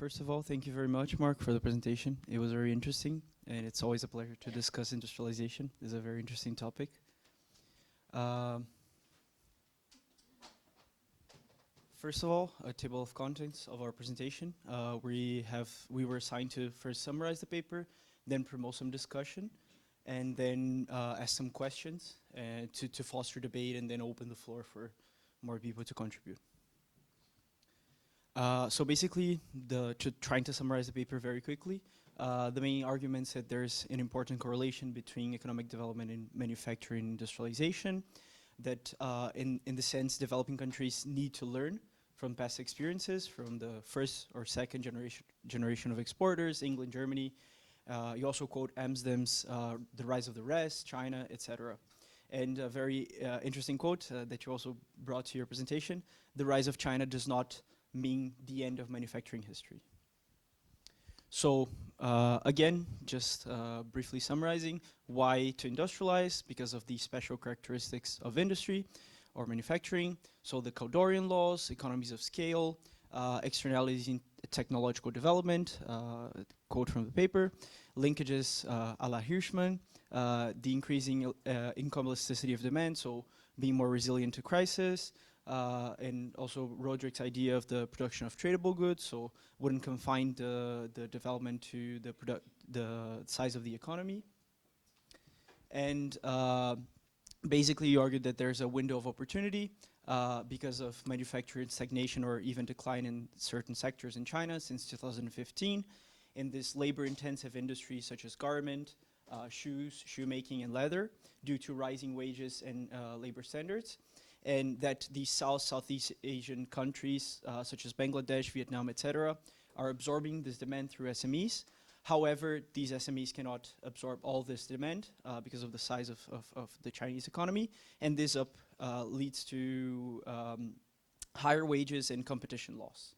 First of all, thank you very much, Marc, for the presentation. It was very interesting, and it's always a pleasure to discuss industrialization. It's a very interesting topic. First of all, a table of contents of our presentation. We were assigned to first summarize the paper, then promote some discussion, and then ask some questions to foster debate, and then open the floor for more people to contribute. So basically, trying to summarize the paper very quickly, the main arguments that there's an important correlation between economic development and manufacturing industrialization, that in the sense developing countries need to learn from past experiences, from the first or second generation of exporters, England, Germany. You also quote Amsterdam's The Rise of the Rest, China, etc. And a very interesting quote that you also brought to your presentation: the rise of China does not mean the end of manufacturing history. So again, just briefly summarizing, why to industrialize? Because of the special characteristics of industry or manufacturing. So the Caldorian laws, economies of scale, externalities in technological development, quote from the paper, linkages a la Reshma, the increasing income elasticity of demand, so being more resilient to crisis, and also Roderick's idea of the production of tradable goods, so wouldn't confine the development to the size of the economy. And basically you argued that there's a window of opportunity because of manufacturing stagnation or even decline in certain sectors in China since 2015, in this labor-intensive industries such as garment, shoes, shoemaking, and leather, due to rising wages and labor standards. And that these Southeast Asian countries, such as Bangladesh, Vietnam, etc., are absorbing this demand through SMEs. However, these SMEs cannot absorb all this demand because of the size of the Chinese economy, and this leads to higher wages and competition loss.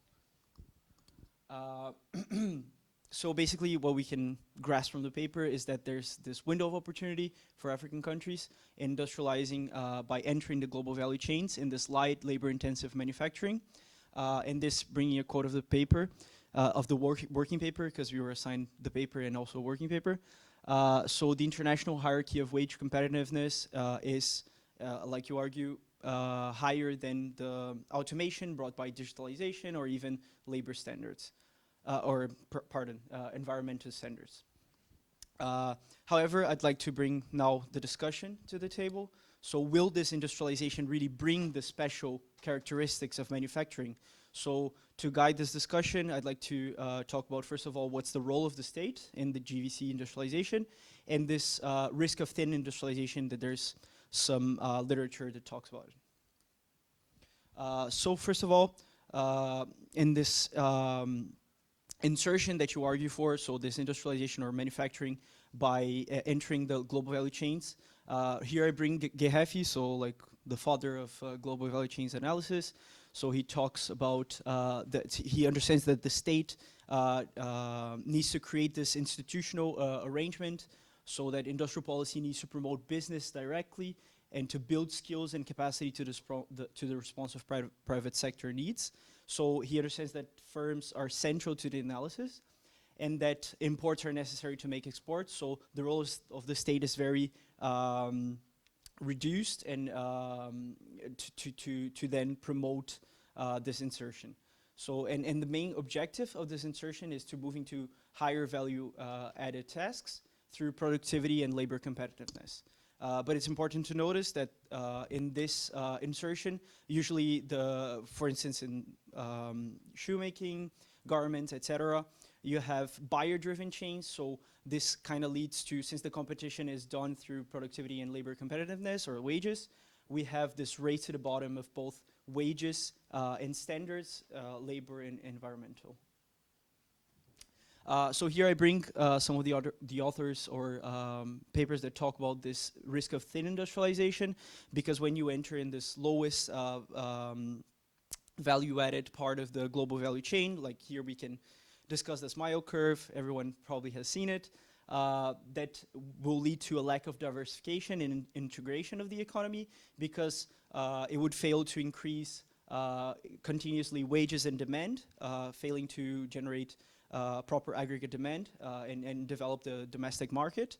So basically what we can grasp from the paper is that there's this window of opportunity for African countries industrializing by entering the global value chains in this light labor-intensive manufacturing. And this bringing a quote of the paper, of the working paper, because we were assigned the paper and also a working paper. So the international hierarchy of wage competitiveness is, like you argue, higher than the automation brought by digitalization or even labor standards. Environmental standards. However, I'd like to bring now the discussion to the table. So will this industrialization really bring the special characteristics of manufacturing? So to guide this discussion, I'd like to talk about, first of all, what's the role of the state in the GVC industrialization, and this risk of thin industrialization that there's some literature that talks about it. So first of all, in this insertion that you argue for, so this industrialization or manufacturing by entering the global value chains. Here I bring Gehefi, so like the father of global value chains analysis. So he talks about that he understands that the state needs to create this institutional arrangement, so that industrial policy needs to promote business directly and to build skills and capacity to the response of private sector needs. So he understands that firms are central to the analysis and that imports are necessary to make exports. So the role of the state is very reduced and to then promote this insertion. So, and the main objective of this insertion is to moving to higher value added tasks through productivity and labor competitiveness. But it's important to notice that in this insertion, usually for instance, in shoemaking, garments, etc., you have buyer-driven chains. So this kind of leads to, since the competition is done through productivity and labor competitiveness or wages, we have this race to the bottom of both wages and standards, labor and environmental. So here I bring some of the authors or papers that talk about this risk of thin industrialization, because when you enter in this lowest value-added part of the global value chain, like here we can discuss the smile curve, everyone probably has seen it, that will lead to a lack of diversification and integration of the economy, because it would fail to increase continuously wages and demand, failing to generate proper aggregate demand and develop the domestic market.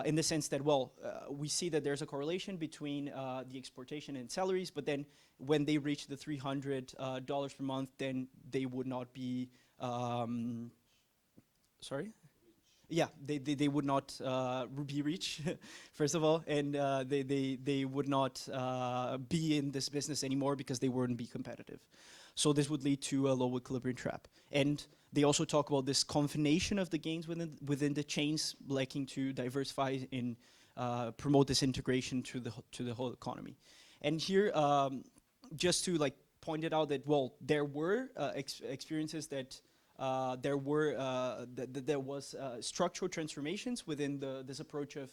In the sense that, well, we see that there's a correlation between the exportation and salaries, but then when they reach the $300 per month, then they would not be, sorry? Yeah, they would not be rich, first of all, and they would not be in this business anymore because they wouldn't be competitive. So this would lead to a low equilibrium trap. And they also talk about this confination of the gains within the chains, liking to diversify and promote this integration to the whole economy. And here, just to like point it out that, well, there were experiences that there was structural transformations within this approach of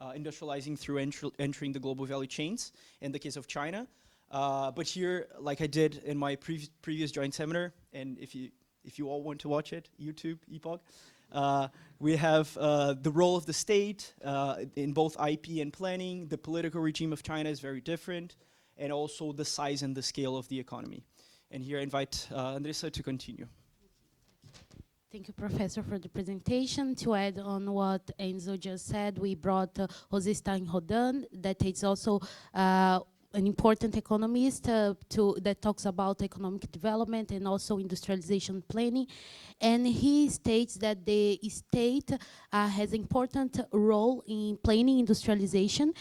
industrializing through entering the global value chains in the case of China. But here, like I did in my previous joint seminar, and if you all want to watch it, YouTube, EPOG, we have the role of the state in both IP and planning. The political regime of China is very different, and also the size and the scale of the economy. And here I invite Andreza to continue. Thank you, Professor, for the presentation. To add on what Enzo just said, we brought José Stein-Rodin, that is also an important economist that talks about economic development and also industrialization planning. And he states that the state has an important role in planning industrialization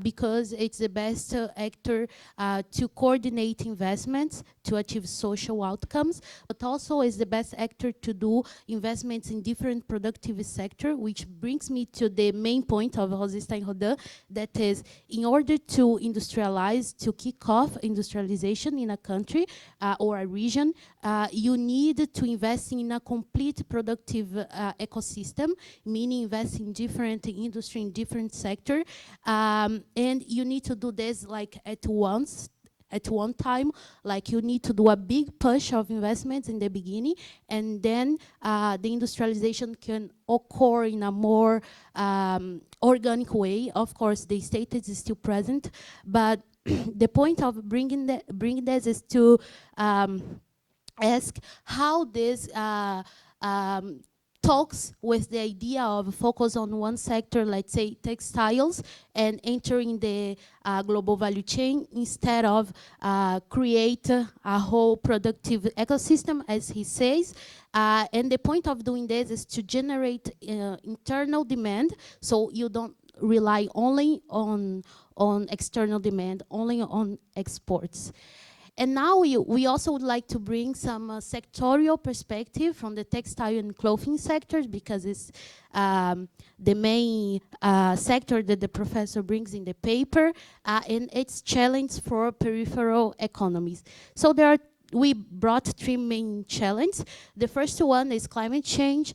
because it's the best actor to coordinate investments to achieve social outcomes, but also is the best actor to do investments in different productive sectors, which brings me to the main point of José Stein-Rodin, that is, in order to industrialize, to kick off industrialization in a country or a region, you need to invest in a complete productive ecosystem, meaning invest in different industry, in different sector, and you need to do this like at one time, like you need to do a big push of investments in the beginning, and then the industrialization can occur in a more organic way. Of course, the state is still present, but the point of bringing this is to ask how this talks with the idea of focus on one sector, let's say textiles, and entering the global value chain instead of create a whole productive ecosystem, as he says. And the point of doing this is to generate internal demand, so you don't rely only on external demand, only on exports. And now we also would like to bring some sectorial perspective from the textile and clothing sectors, because it's the main sector that the professor brings in the paper, and its challenge for peripheral economies. So we brought three main challenges. The first one is climate change,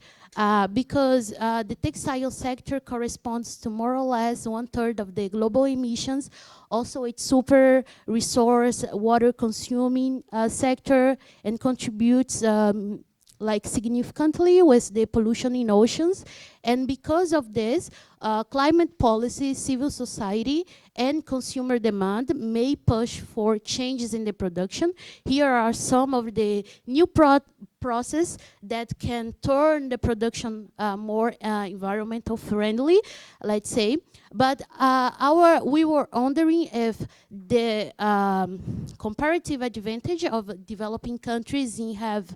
because the textile sector corresponds to more or less 1/3 of the global emissions. Also, it's super resource, water consuming sector, and contributes like significantly with the pollution in oceans. And because of this, climate policy, civil society, and consumer demand may push for changes in the production. Here are some of the new process that can turn the production more environmental friendly, let's say. But we were wondering if the comparative advantage of developing countries in have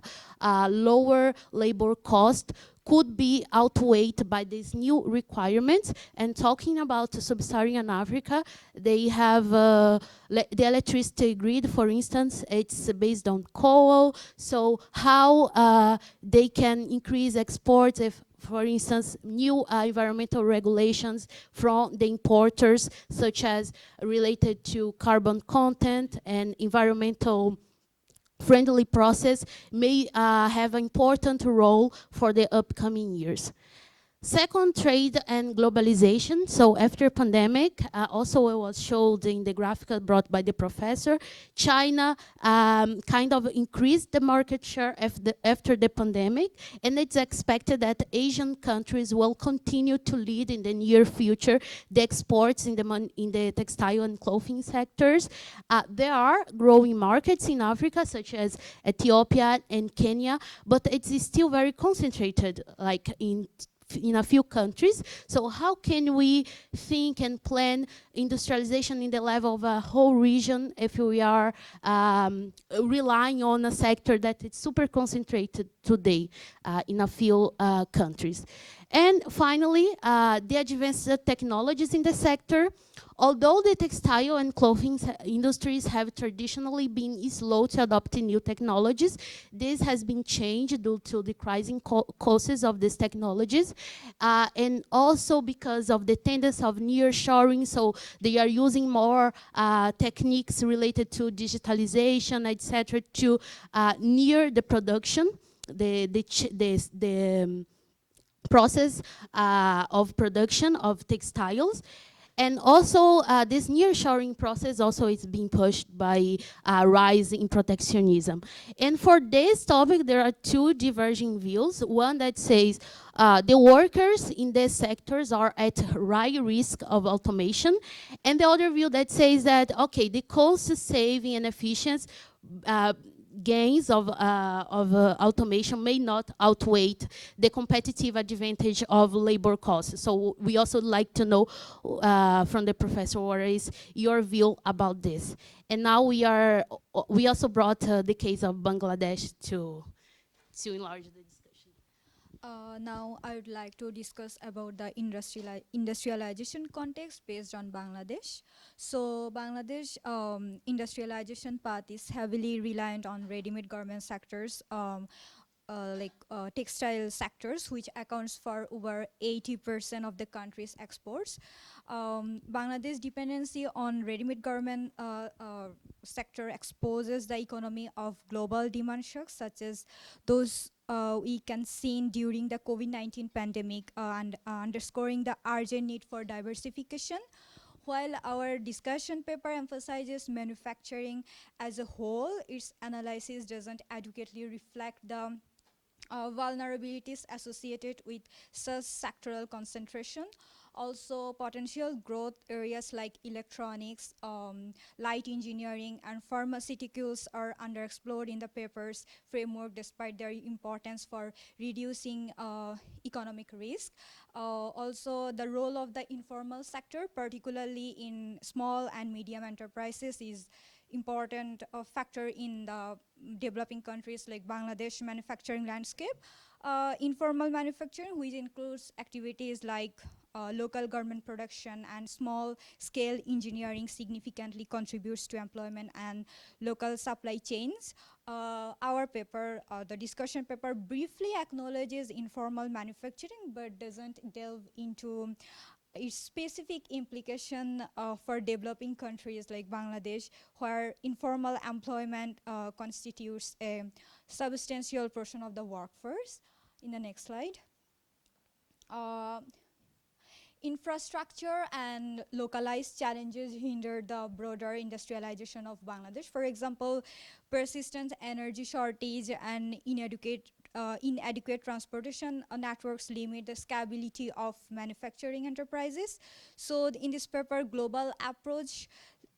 lower labor cost could be outweighed by these new requirements. And talking about Sub-Saharan Africa, they have the electricity grid, for instance, it's based on coal. So how they can increase exports if, for instance, new environmental regulations from the importers, such as related to carbon content and environmental friendly process, may have an important role for the upcoming years. Second, trade and globalization. So after pandemic, also it was showed in the graphic brought by the professor, China kind of increased the market share after the pandemic, and it's expected that Asian countries will continue to lead in the near future the exports in the textile and clothing sectors. There are growing markets in Africa, such as Ethiopia and Kenya, but it's still very concentrated, like in a few countries. So how can we think and plan industrialization in the level of a whole region if we are relying on a sector that is super concentrated today in a few countries? And finally, the advanced technologies in the sector. Although the textile and clothing industries have traditionally been slow to adopt new technologies, this has been changed due to the rising costs of these technologies, and also because of the tendency of nearshoring. So they are using more techniques related to digitalization, etc., to near the production, the process of production of textiles. And also, this nearshoring process also is being pushed by rise in protectionism. And for this topic, there are two diverging views. One that says the workers in these sectors are at high risk of automation, and the other view that says that, okay, the cost saving and efficiency gains of automation may not outweigh the competitive advantage of labor costs. So we also like to know from the professor, what is your view about this? And now we also brought the case of Bangladesh to enlarge the discussion. Now I would like to discuss about the industrialization context based on Bangladesh. So Bangladesh industrialization path is heavily reliant on ready-made garment sectors, textile sectors, which accounts for over 80% of the country's exports. Bangladesh dependency on ready-made garment sector exposes the economy of global demand shocks, such as those we can see during the COVID-19 pandemic, and underscoring the urgent need for diversification. While our discussion paper emphasizes manufacturing as a whole, its analysis doesn't adequately reflect the vulnerabilities associated with such sectoral concentration. Also, potential growth areas like electronics, light engineering, and pharmaceuticals are underexplored in the paper's framework, despite their importance for reducing economic risk. Also, the role of the informal sector, particularly in small and medium enterprises, is important factor in the developing countries like Bangladesh manufacturing landscape. Informal manufacturing, which includes activities like local garment production and small scale engineering, significantly contributes to employment and local supply chains. Our paper, the discussion paper, briefly acknowledges informal manufacturing but doesn't delve into its specific implication for developing countries like Bangladesh, where informal employment constitutes a substantial portion of the workforce. In the next slide. Infrastructure and localized challenges hinder the broader industrialization of Bangladesh. For example, persistent energy shortage and inadequate transportation networks limit the scalability of manufacturing enterprises. So in this paper, global approach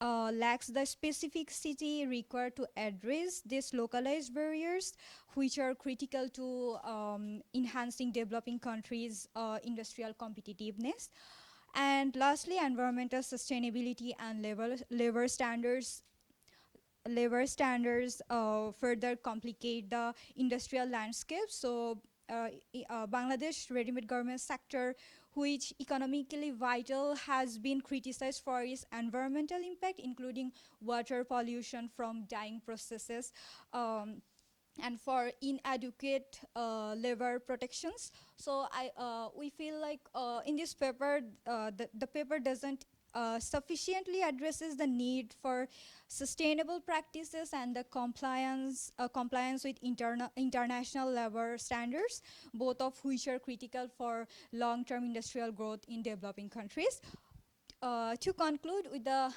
lacks the specificity required to address these localized barriers, which are critical to enhancing developing countries' industrial competitiveness. And lastly, environmental sustainability and labor standards further complicate the industrial landscape. So Bangladesh ready-made garment sector, which economically vital, has been criticized for its environmental impact, including water pollution from dyeing processes, and for inadequate labor protections. So we feel like in this paper, the paper doesn't sufficiently addresses the need for sustainable practices and the compliance with international labor standards, both of which are critical for long-term industrial growth in developing countries. To conclude with the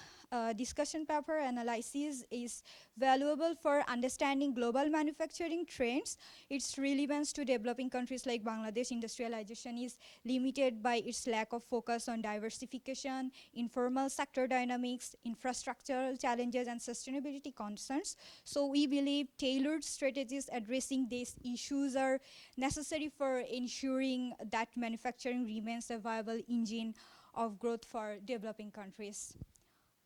discussion paper analysis is valuable for understanding global manufacturing trends. Its relevance to developing countries like Bangladesh industrialization is limited by its lack of focus on diversification, informal sector dynamics, infrastructural challenges, and sustainability concerns. So we believe tailored strategies addressing these issues are necessary for ensuring that manufacturing remains a viable engine of growth for developing countries.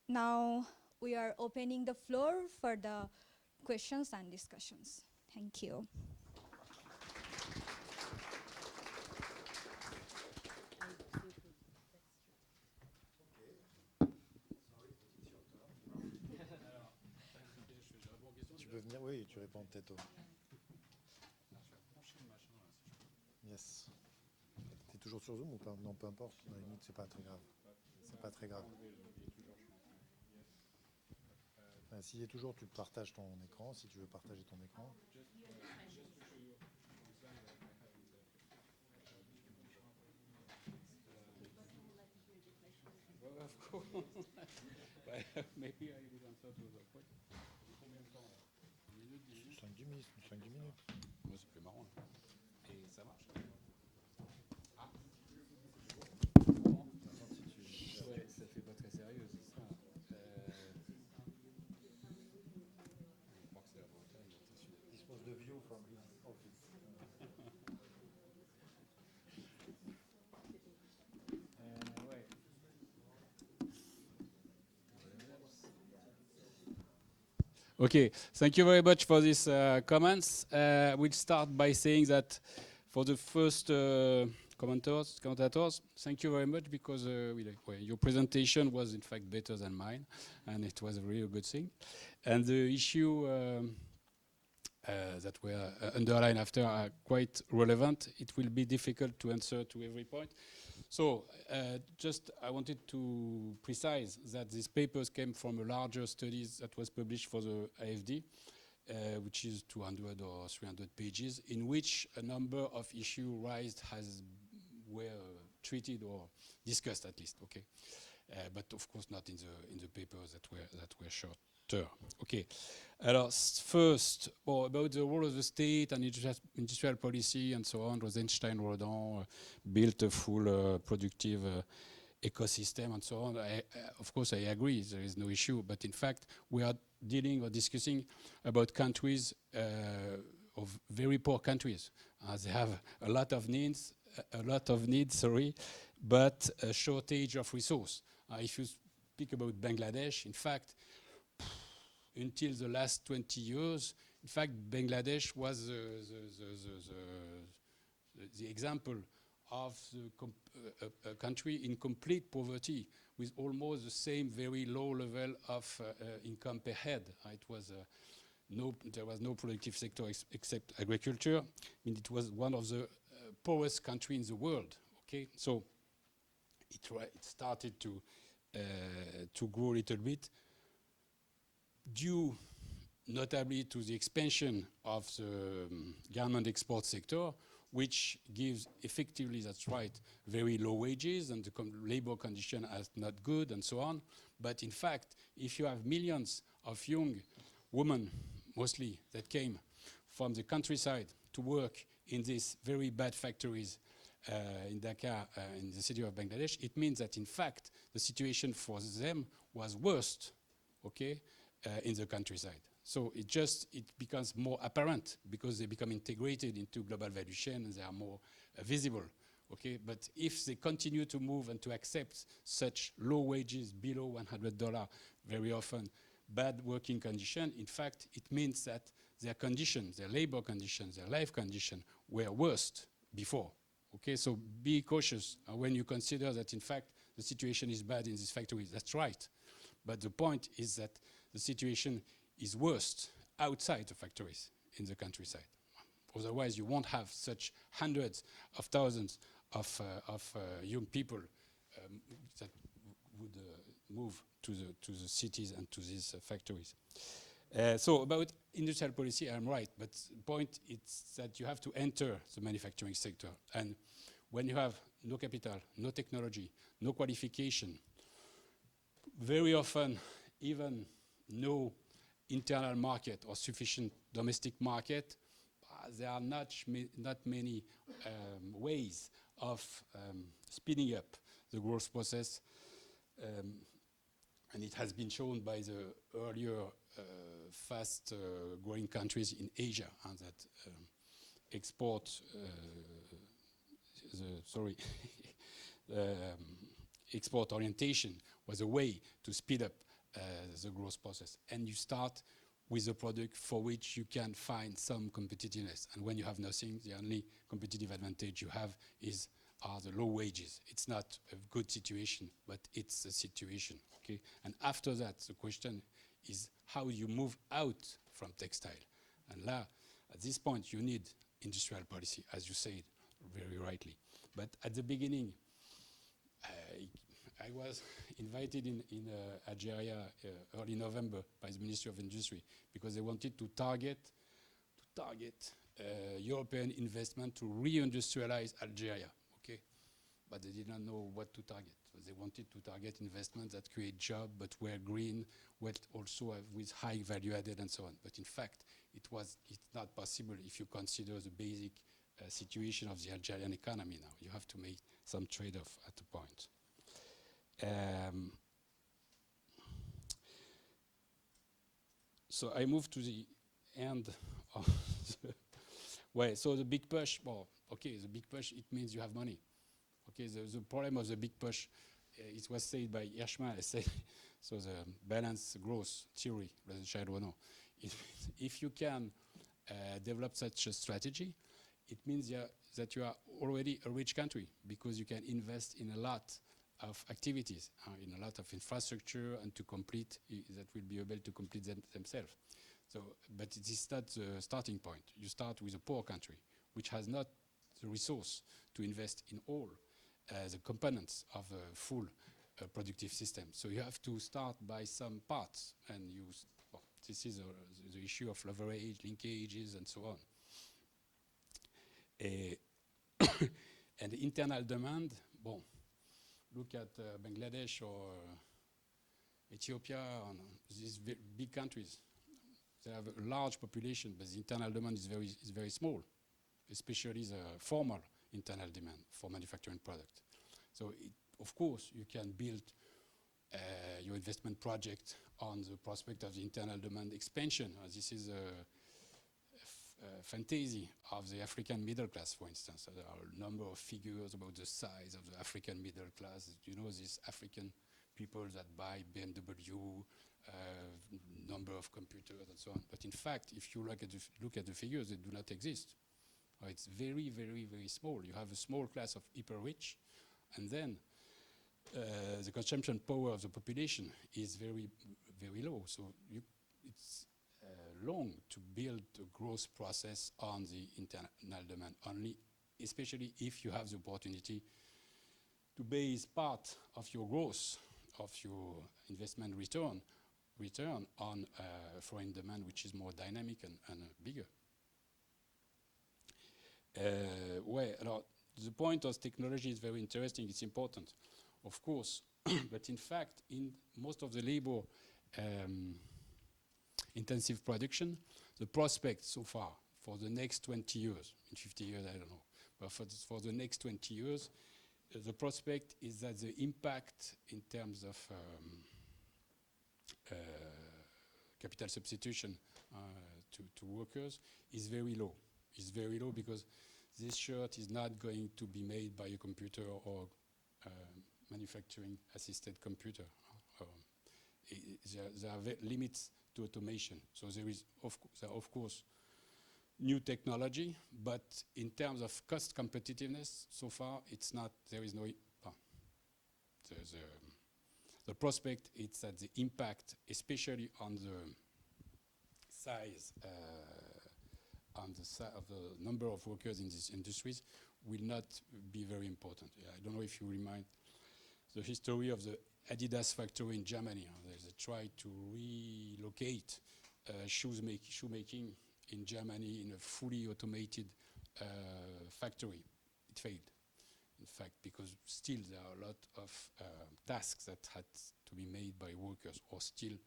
Now we are opening the floor for the questions and discussions. Thank you. Tu peux venir, oui, tu réponds peut-être au... Yes. T'es toujours sur Zoom ou pas? Non, peu importe. À la limite, c'est pas très grave. C'est pas très grave. S'il est toujours, tu partages ton écran, si tu veux partager ton écran. Maybe I will answer to the question. Combien de temps là? 5-10 minutes. 5-10 minutes. Moi c'est plus marrant là. Et ça marche? Ah. Ouais, ça fait pas très sérieux, c'est ça. Je crois que c'est la Bretagne, attention. This was the view from his office. Ouais. Okay, thank you very much for these comments. We'll start by saying that for the first commentators, thank you very much because your presentation was in fact better than mine, and it was a really good thing. And the issue that were underlined after are quite relevant. It will be difficult to answer to every point. So just I wanted to precise that these papers came from a larger study that was published for the AFD, which is 200 or 300 pages, in which a number of issues raised were treated or discussed at least. Okay, but of course not in the papers that were shorter. Okay. Alors, first, about the role of the state and industrial policy and so on, Rosenstein-Rodan built a full productive ecosystem and so on. Of course, I agree, there is no issue, but in fact, we are dealing or discussing about countries of very poor countries. They have a lot of needs, but a shortage of resource. If you speak about Bangladesh, in fact, until the last 20 years, in fact, Bangladesh was the example of a country in complete poverty with almost the same very low level of income per head. There was no productive sector except agriculture. I mean, it was one of the poorest countries in the world. Okay, so it started to grow a little bit, due notably to the expansion of the garment export sector, which gives effectively, that's right, very low wages and the labor condition are not good and so on. But in fact, if you have millions of young women, mostly, that came from the countryside to work in these very bad factories in Dhaka, in the city of Bangladesh, it means that in fact, the situation for them was worse, okay, in the countryside. So it becomes more apparent because they become integrated into global value chain and they are more visible. Okay, but if they continue to move and to accept such low wages below $100, very often bad working condition, in fact, it means that their conditions, their labor conditions, their life conditions were worse before. Okay, so be cautious when you consider that in fact the situation is bad in these factories. That's right, but the point is that the situation is worse outside the factories in the countryside. Otherwise, you won't have such hundreds of thousands of young people that would move to the cities and to these factories. So about industrial policy, I'm right, but the point is that you have to enter the manufacturing sector. And when you have no capital, no technology, no qualification, very often even no internal market or sufficient domestic market, there are not many ways of speeding up the growth process. And it has been shown by the earlier fast growing countries in Asia that export orientation was a way to speed up the growth process. And you start with a product for which you can find some competitiveness. And when you have nothing, the only competitive advantage you have are the low wages. It's not a good situation, but it's a situation, okay? And after that, the question is how you move out from textile. And là, at this point, you need industrial policy, as you said very rightly. But at the beginning, I was invited in Algeria early November by the Ministry of Industry because they wanted to target European investment to reindustrialize Algeria, okay? But they did not know what to target. So they wanted to target investments that create jobs, but were green, but also with high value added and so on. But in fact, it's not possible if you consider the basic situation of the Algerian economy now. You have to make some trade-off at a point. So I move to the end of the way. So the big push, well, okay, the big push, it means you have money. Okay, the problem of the big push, it was said by Reshma, so the balanced growth theory, President Renault. If you can develop such a strategy, it means that you are already a rich country because you can invest in a lot of activities, in a lot of infrastructure, and to complete, that will be able to complete themselves. So, but it is not the starting point. You start with a poor country, which has not the resource to invest in all the components of a full productive system. So you have to start by some parts, and this is the issue of leverage, linkages, and so on. And the internal demand, bon, look at Bangladesh or Ethiopia, these big countries. They have a large population, but the internal demand is very small, especially the formal internal demand for manufacturing product. So, of course, you can build your investment project on the prospect of the internal demand expansion. This is a fantasy of the African middle class, for instance. There are a number of figures about the size of the African middle class. You know, these African people that buy BMW, number of computers and so on. But in fact, if you look at the figures, they do not exist. It's very, very, very small. You have a small class of hyper rich, and then the consumption power of the population is very, very low. So it's long to build a growth process on the internal demand only, especially if you have the opportunity to base part of your growth, of your investment return on foreign demand, which is more dynamic and bigger. Well, the point of technology is very interesting. It's important, of course, but in fact, in most of the labor intensive production, the prospect so far for the next 20 years, in 50 years, I don't know, but for the next 20 years, the prospect is that the impact in terms of capital substitution to workers is very low. It's very low because this shirt is not going to be made by a computer or manufacturing assisted computer. There are limits to automation. So there is, of course, new technology, but in terms of cost competitiveness, so far it's not. There is no. The prospect is that the impact, especially on the size, on the number of workers in these industries, will not be very important. I don't know if you remind the history of the Adidas factory in Germany. They tried to relocate shoemaking in Germany in a fully automated factory. It failed, in fact, because still there are a lot of tasks that had to be made by workers, or still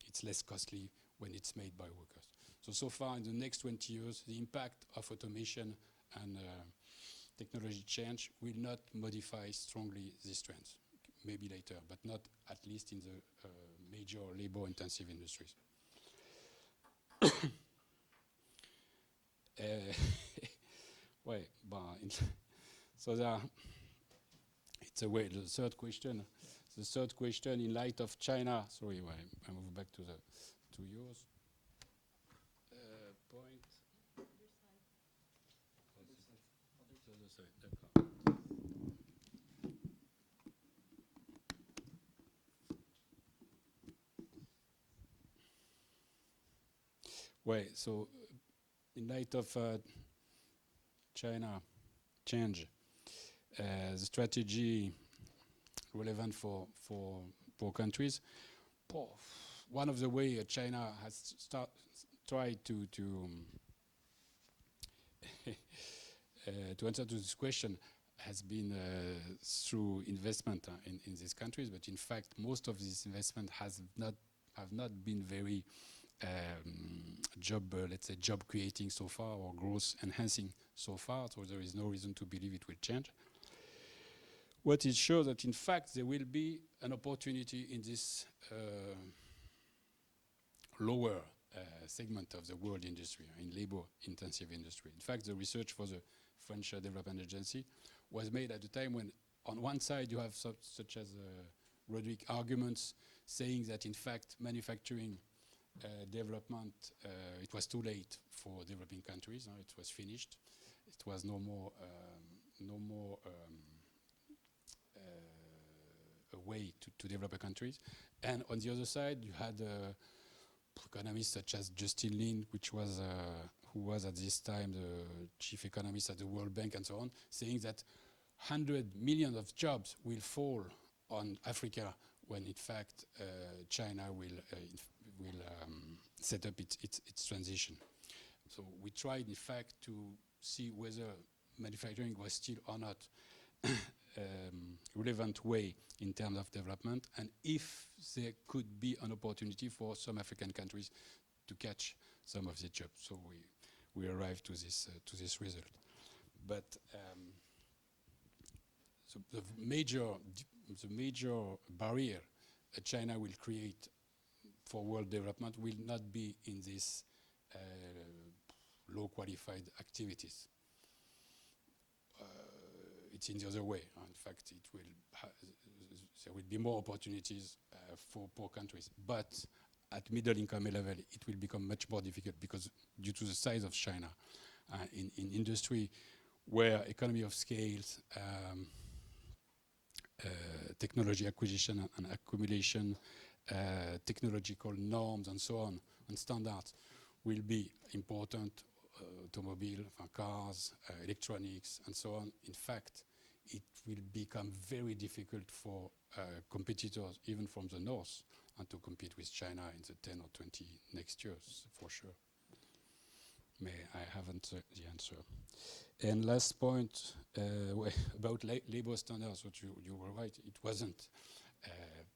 it's less costly when it's made by workers. So far in the next 20 years, the impact of automation and technology change will not modify strongly these trends. Maybe later, but not at least in the major labor-intensive industries. Ouais, so it's a way. The third question, in light of China. Sorry, I move back to yours. Point. Other side. D'accord. Ouais, so in light of China change, the strategy relevant for countries. One of the way China has tried to to answer to this question has been through investment in these countries, but in fact most of this investment have not been very job creating so far, or growth enhancing so far, so there is no reason to believe it will change. What it shows that in fact there will be an opportunity in this lower segment of the world industry, in labor intensive industry. In fact, the research for the French Development Agency was made at a time when on one side you have such as Roderick arguments saying that in fact manufacturing development, it was too late for developing countries. It was finished. It was no more a way to develop a countries. And on the other side, you had economists such as Justin Lin, who was at this time the chief economist at the World Bank and so on, saying that 100 million of jobs will fall on Africa when in fact China will set up its transition. So we tried in fact to see whether manufacturing was still or not relevant way in terms of development, and if there could be an opportunity for some African countries to catch some of the jobs. So we arrived to this result. But so the major barrier that China will create for world development will not be in these low qualified activities. It's in the other way. In fact, there will be more opportunities for poor countries. But at middle income level, it will become much more difficult because due to the size of China, in industry where economy of scales, technology acquisition and accumulation, technological norms and so on, and standards will be important, automobile, cars, electronics and so on. In fact, it will become very difficult for competitors, even from the north, and to compete with China in the 10 or 20 next years, for sure. I haven't the answer. And last point, about labor standards, what you were right, it wasn't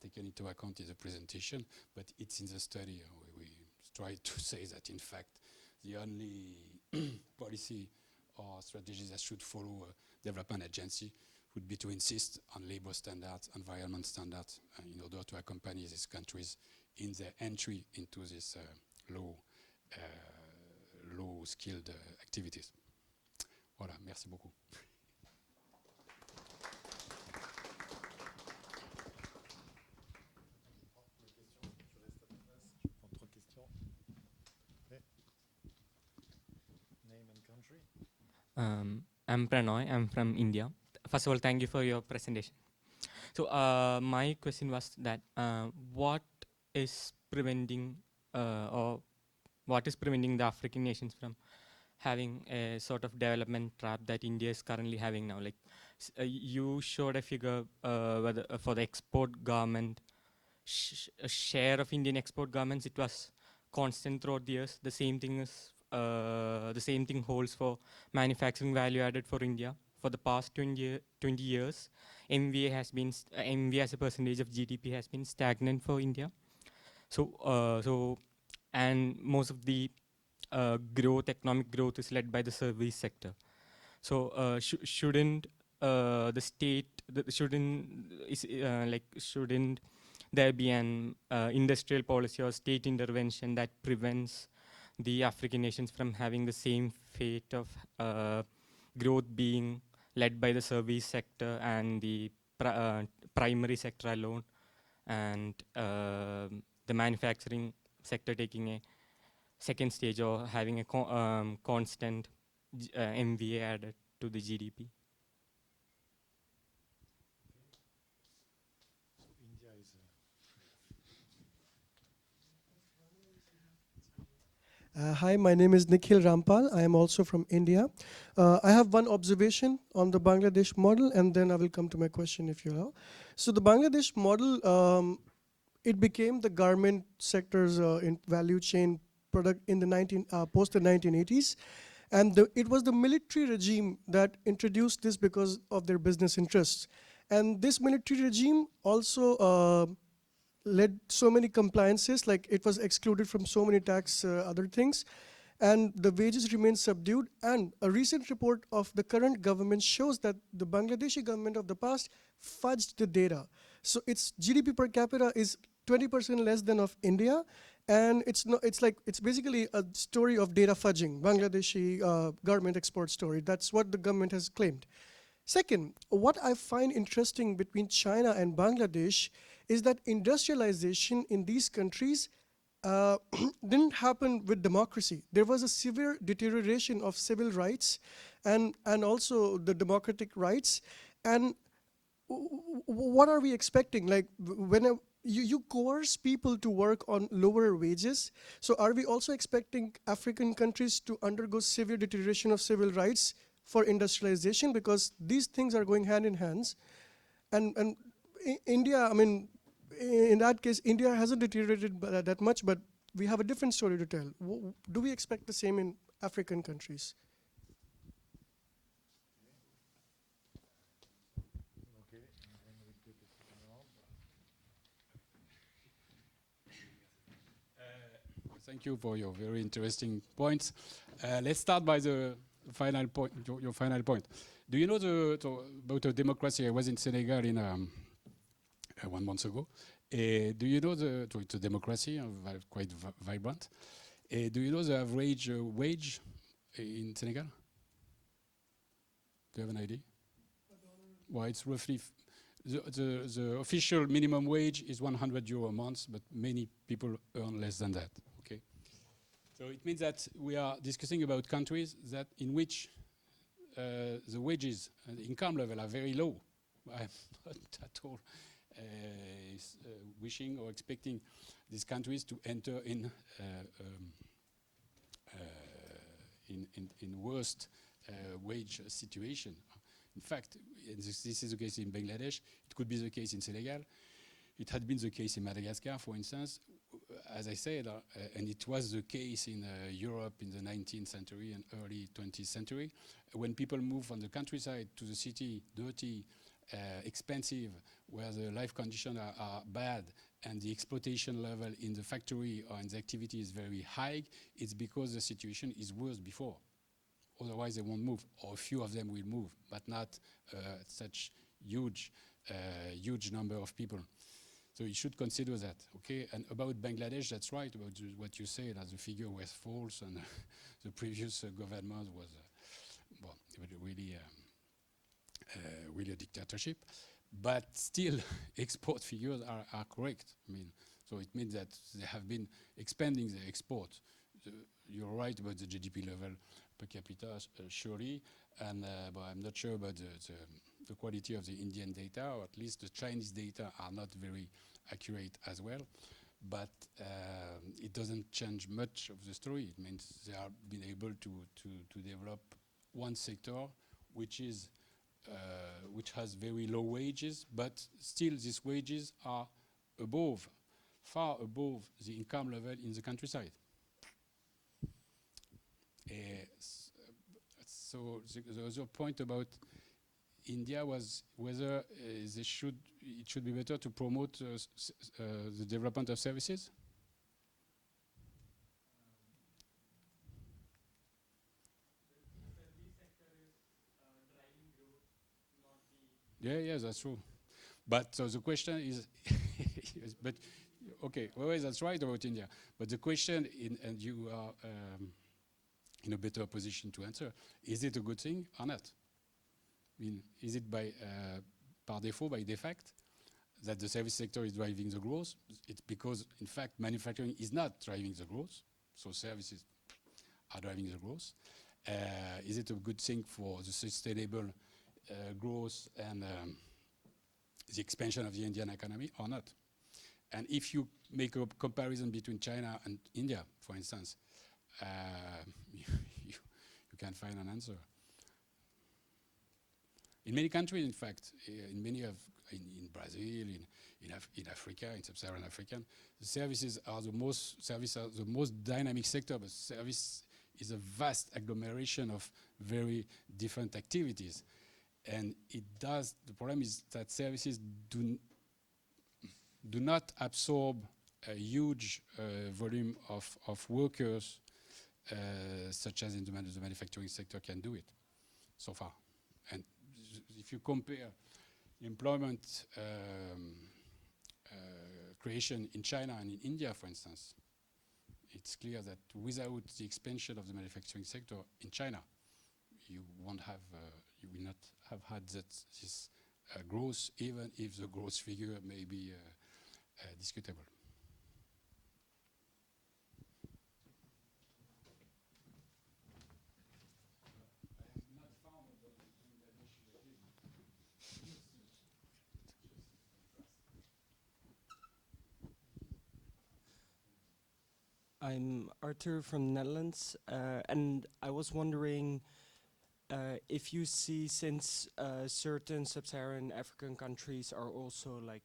taken into account in the presentation, but it's in the study. We tried to say that, in fact, the only policy or strategies that should follow a development agency would be to insist on labor standards, environment standards, in order to accompany these countries in their entry into this low-skilled activities. Voilà, merci beaucoup. I'm Pranoy. I'm from India. First of all, thank you for your presentation. So my question was that what is preventing the African nations from having a sort of development trap that India is currently having now. Like you showed a figure whether, for the export garment share of Indian export garments, it was constant throughout the years. The same thing is the same thing holds for manufacturing value added for India. For the past 20 years, MVA has been MVA as a percentage of GDP has been stagnant for India. So and most of the economic growth is led by the service sector. So shouldn't the state shouldn't there be an industrial policy or state intervention that prevents the African nations from having the same fate of growth being led by the service sector and the primary sector alone, and the manufacturing sector taking a second stage or having a constant MVA added to the GDP? India is Hi, my name is Nikhil Rampal. I am also from India. I have one observation on the Bangladesh model, and then I will come to my question if you allow. So the Bangladesh model, it became the garment sector's in value chain product in the post the 1980s. And it was the military regime that introduced this because of their business interests. And this military regime also led so many compliances, like it was excluded from so many tax other things, and the wages remained subdued. And a recent report of the current government shows that the Bangladeshi government of the past fudged the data. So its GDP per capita is 20% less than of India, and it's basically a story of data fudging, Bangladeshi garment export story. That's what the government has claimed. Second, what I find interesting between China and Bangladesh is that industrialization in these countries didn't happen with democracy. There was a severe deterioration of civil rights and also the democratic rights. And what are we expecting? Like when you coerce people to work on lower wages, so are we also expecting African countries to undergo severe deterioration of civil rights for industrialization? Because these things are going hand in hand. And India, I mean, in that case, India hasn't deteriorated that much, but we have a different story to tell. Do we expect the same in African countries? okay. And then we take a second round. Thank you for your very interesting points. Let's start by the final point, your final point. Do you know about the democracy? I was in Senegal in 1 month ago. Do you know it's a democracy, quite vibrant. Do you know the average wage in Senegal? Do you have an idea? Well, it's roughly, the official minimum wage is 100 euro a month, but many people earn less than that. Okay, so it means that we are discussing about countries that in which the wages and the income level are very low. I'm not at all wishing or expecting these countries to enter in worst wage situation. In fact, this is the case in Bangladesh. It could be the case in Senegal. It had been the case in Madagascar, for instance. As I said, and it was the case in Europe in the 19th century and early 20th century, when people move from the countryside to the city, dirty, expensive, where the life conditions are bad and the exploitation level in the factory or in the activity is very high, it's because the situation is worse before. Otherwise they won't move, or a few of them will move, but not such huge number of people. So you should consider that, okay? And about Bangladesh, that's right, about what you said, as the figure was false, and the previous government was really a dictatorship. But still, export figures are correct. I mean, so it means that they have been expanding the export. You're right about the GDP level per capita, surely, and but I'm not sure about the quality of the Indian data, or at least the Chinese data are not very accurate as well. but it doesn't change much of the story. It means they are being able to develop one sector which has very low wages, but still these wages are far above the income level in the countryside. So the other point about India was whether it should be better to promote the development of services. Yeah, that's true. But so the question is, yes, but okay, well, that's right about India. But the question, and you are in a better position to answer, is it a good thing or not? I mean, is it par défaut, by defact, that the service sector is driving the growth? It's because, in fact, manufacturing is not driving the growth, so services are driving the growth. Is it a good thing for the sustainable growth and the expansion of the Indian economy or not? And if you make a comparison between China and India, for instance, you can find an answer. In many countries, in fact, in Brazil, in Africa, in Subsaharan Africa, the services are the most dynamic sector, but service is a vast agglomeration of very different activities. And the problem is that services do not absorb a huge volume of workers, such as in the manufacturing sector can do it so far. And if you compare employment creation in China and in India, for instance, it's clear that without the expansion of the manufacturing sector in China, you will not have had this growth, even if the growth figure may be discutable. I'm Arthur from the Netherlands, and I was wondering if you see, since certain sub-Saharan African countries are also like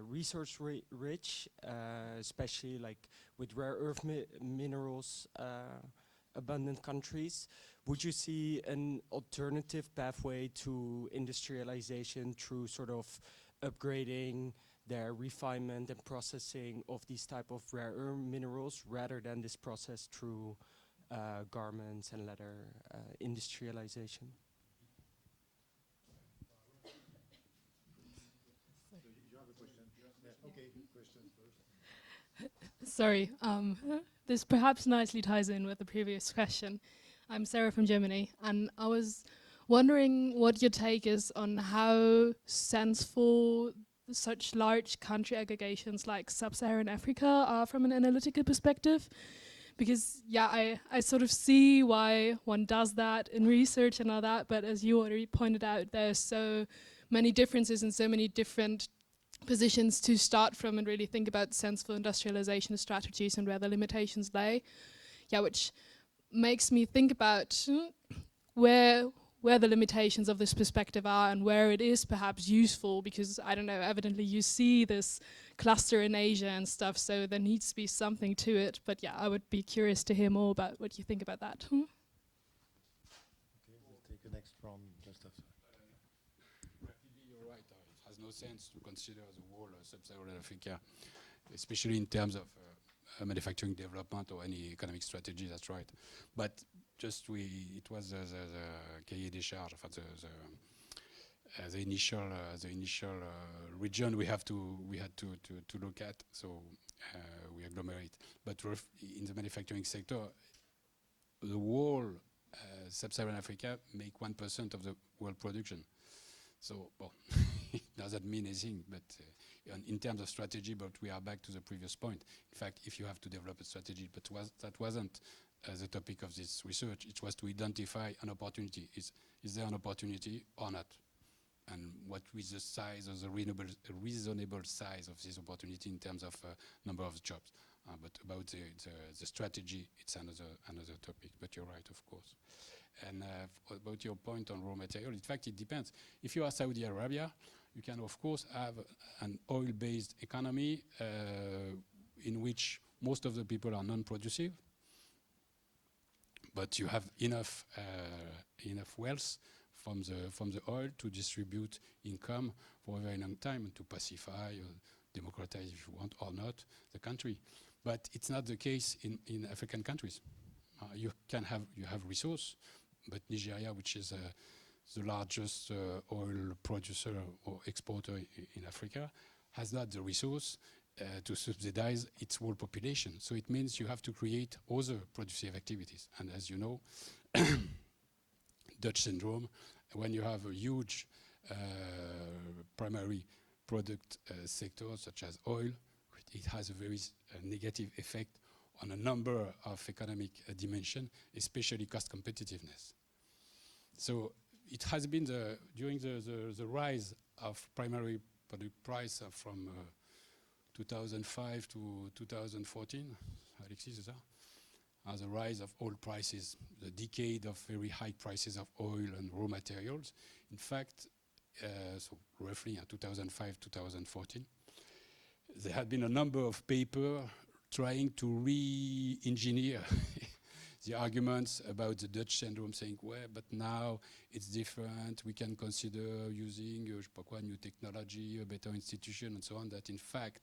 resource rich, especially like with rare earth minerals abundant countries, would you see an alternative pathway to industrialization through sort of upgrading their refinement and processing of these type of rare earth minerals rather than this process through garments and leather industrialization? You have a question? Yeah. Okay, questions first. Sorry, this perhaps nicely ties in with the previous question. I'm Sarah from Germany, and I was wondering what your take is on how sensible such large country aggregations like Sub-Saharan Africa are from an analytical perspective. Because, yeah, I sort of see why one does that in research and all that, but as you already pointed out, there's so many differences and so many different positions to start from and really think about sensible industrialization strategies and where the limitations lay. Yeah, which makes me think about where the limitations of this perspective are and where it is perhaps useful, because, I don't know, evidently you see this cluster in Asia and stuff, so there needs to be something to it. But yeah, I would be curious to hear more about what you think about that. Okay, we'll take the next from just after. Rapidly, you're right. It has no sense to consider the whole Sub-Saharan Africa, especially in terms of manufacturing development or any economic strategy. That's right. But just it was the cahier des charges, the initial region we had to look at. So we agglomerate. But in the manufacturing sector, the whole Sub-Saharan Africa make 1% of the world production. So, well, it doesn't mean anything, but in terms of strategy, but we are back to the previous point. In fact, if you have to develop a strategy, but that wasn't the topic of this research, it was to identify an opportunity. Is there an opportunity or not? and what is the size of the reasonable size of this opportunity in terms of number of jobs. But about the strategy, it's another topic, but you're right, of course. And about your point on raw material, in fact, it depends. If you are Saudi Arabia, you can, of course, have an oil-based economy in which most of the people are non-producive, but you have enough wealth from the oil to distribute income for a very long time and to pacify or democratize, if you want, or not, the country. But it's not the case in African countries. You have resource, but Nigeria, which is the largest oil producer or exporter in Africa, has not the resource to subsidize its whole population. So it means you have to create other productive activities. And as you know, Dutch syndrome, when you have a huge primary product sector such as oil, it has a very negative effect on a number of economic dimensions, especially cost competitiveness. So it has been during the rise of primary product price from 2005 to 2014, Alexis, is that? The rise of oil prices, the decade of very high prices of oil and raw materials. In fact, so roughly in 2005, 2014, there had been a number of papers trying to re-engineer the arguments about the Dutch syndrome, saying, well, but now it's different, we can consider using new technology, a better institution, and so on, that in fact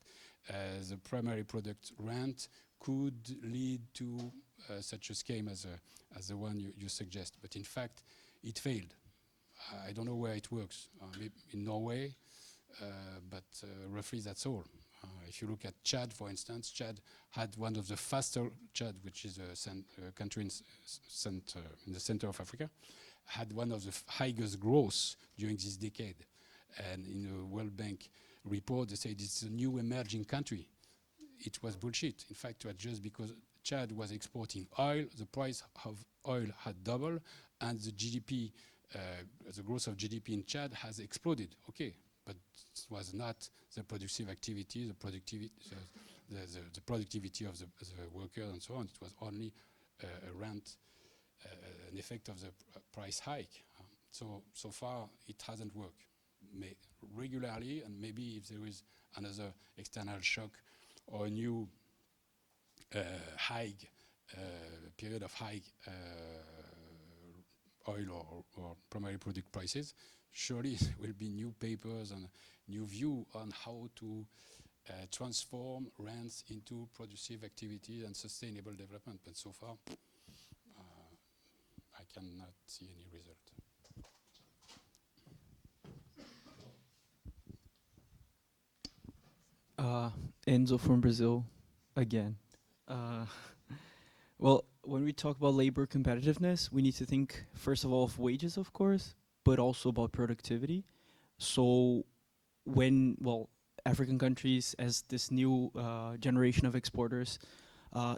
the primary product rent could lead to such a scheme as the one you suggest. But in fact, it failed. I don't know where it works, maybe in Norway, but roughly that's all. If you look at Chad, for instance, Chad had one of the faster, Chad, which is a country in the center of Africa, had one of the highest growth during this decade. And in the World Bank report, they said it's a new emerging country. It was bullshit. In fact, it was just because Chad was exporting oil, the price of oil had doubled, and the GDP, the growth of GDP in Chad has exploded. Okay. But it was not the productive activity, the productivity of the workers and so on. It was only a rent, an effect of the price hike. So far, it hasn't worked. Regularly, and maybe if there is another external shock or a new high period of high oil or primary product prices, surely there will be new papers and new view on how to transform rents into productive activity and sustainable development. But so far, I cannot see any result. Enzo from Brazil, again. Well, when we talk about labor competitiveness, we need to think, first of all, of wages, of course, but also about productivity. So when, well, African countries, as this new generation of exporters,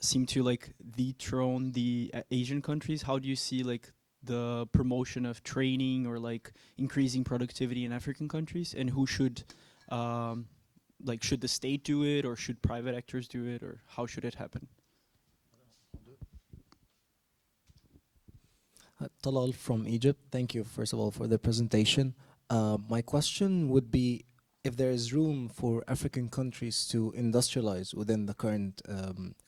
seem to like dethrone the Asian countries, how do you see like the promotion of training or like increasing productivity in African countries, and who should, like, should the state do it, or should private actors do it, or how should it happen? Talal from Egypt. Thank you, first of all, for the presentation. My question would be if there is room for African countries to industrialize within the current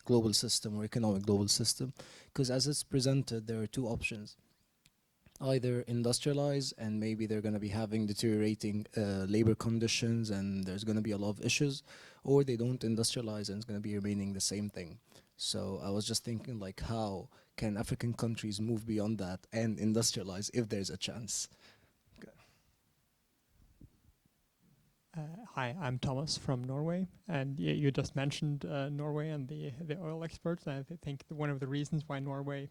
global system or economic global system, because as it's presented, there are two options. Either industrialize and maybe they're going to be having deteriorating labor conditions and there's going to be a lot of issues, or they don't industrialize and it's going to be remaining the same thing. So I was just thinking, like, how can African countries move beyond that and industrialize if there's a chance? Okay. Hi, I'm Thomas from Norway, and you just mentioned Norway and the oil exports. And I think one of the reasons why Norway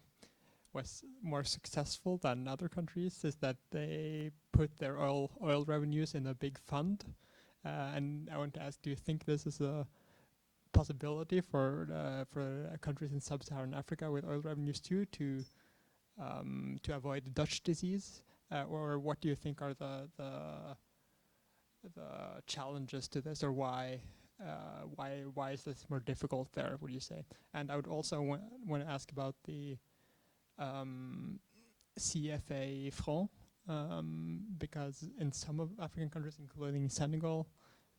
was more successful than other countries is that they put their oil revenues in a big fund. And I want to ask, do you think this is a possibility for countries in Sub-Saharan Africa with oil revenues too to avoid the Dutch disease or what do you think are the challenges to this, or why is this more difficult there, would you say? And I would also want to ask about the CFA franc, because in some of African countries, including Senegal,